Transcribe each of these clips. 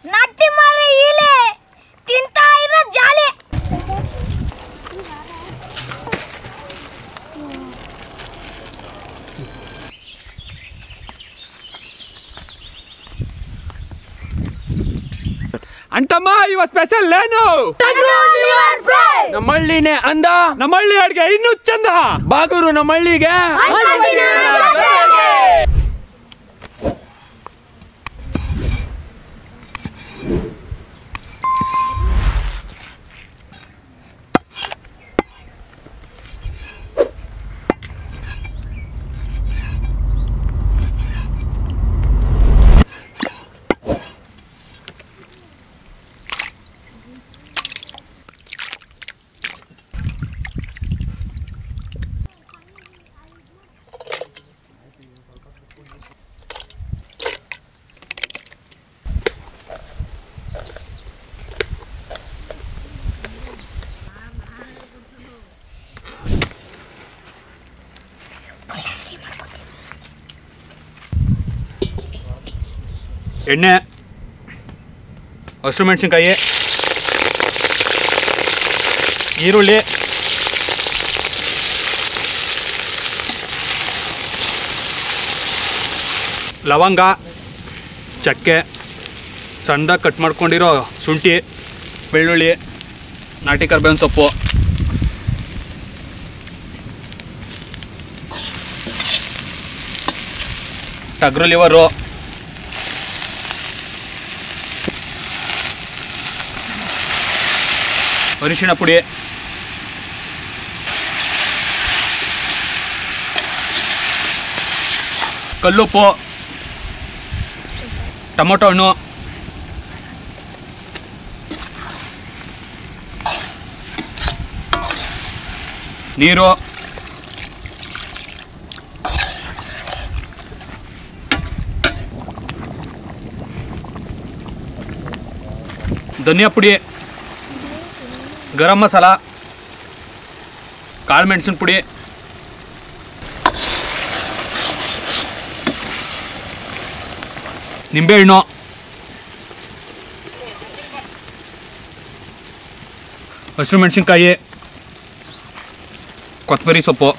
ನಾಟಿ ಮಾರಿ ಇಲೆ ತಿಂತಾ ಇರೋ ಜಾಲೆ ಅಂತಮ್ಮ ಇವ ಸ್ಪೆಷಲ್ ಏನು ನಮ್ಮಳ್ಳಿನೇ ಅಂದ ನಮ್ಮಳ್ಳಿ ಅಡ್ಗೆ ಇನ್ನೂ ಚಂದ ಬಾಗೂರು ನಮ್ಮಳ್ಳಿಗೆ ಎಣ್ಣೆ ಹಸಿರು ಮೆಣಸಿನ್ಕಾಯಿ ಈರುಳ್ಳಿ ಲವಂಗ ಚಕ್ಕೆ ಸಣ್ಣದಾಗಿ ಕಟ್ ಮಾಡ್ಕೊಂಡಿರೋ ಶುಂಠಿ ಬೆಳ್ಳುಳ್ಳಿ ನಾಟಿ ಕರಿಬೇವಿನ ಸೊಪ್ಪು ಟಗರು ಲಿವರು ಅರಿಶಿಣ ಪುಡಿ ಕಲ್ಲುಪ್ಪು ಟೊಮೊಟೊ ಹಣ್ಣು ನೀರು ಧನಿಯಾ ಪುಡಿ ಗರಂ ಮಸಾಲ ಕಾಳು ಮೆಣಸಿನ ಪುಡಿ ನಿಂಬೆಹಣ್ಣು ಹಸಿರು ಮೆಣಸಿನ್ಕಾಯಿ ಕೊತ್ತಂಬರಿ ಸೊಪ್ಪು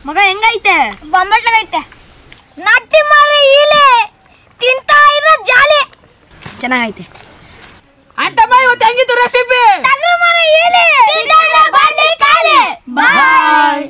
ಮಗ ಹೆಂಗೈತೆ ಬೊಂಬಟ್ಲಾಗೈತೆ ನಾಟಿ ಮಾರಿ ಇಲೆ ತಿಂತಾ ಇರೋ ಜಾಲೆ ಚೆನ್ನಾಗೈತೆ ಅಂತಮ್ಮ ಇವತ್ತು ಹೆಂಗಿತ್ತು ರೆಸಿಪಿ ಟಗರು ಮಾರಿ ಇಲೆ ತಿಂತಾ ಇರೋ ಬಾಳೆ ಕಾಲೆ ಬಾಯ್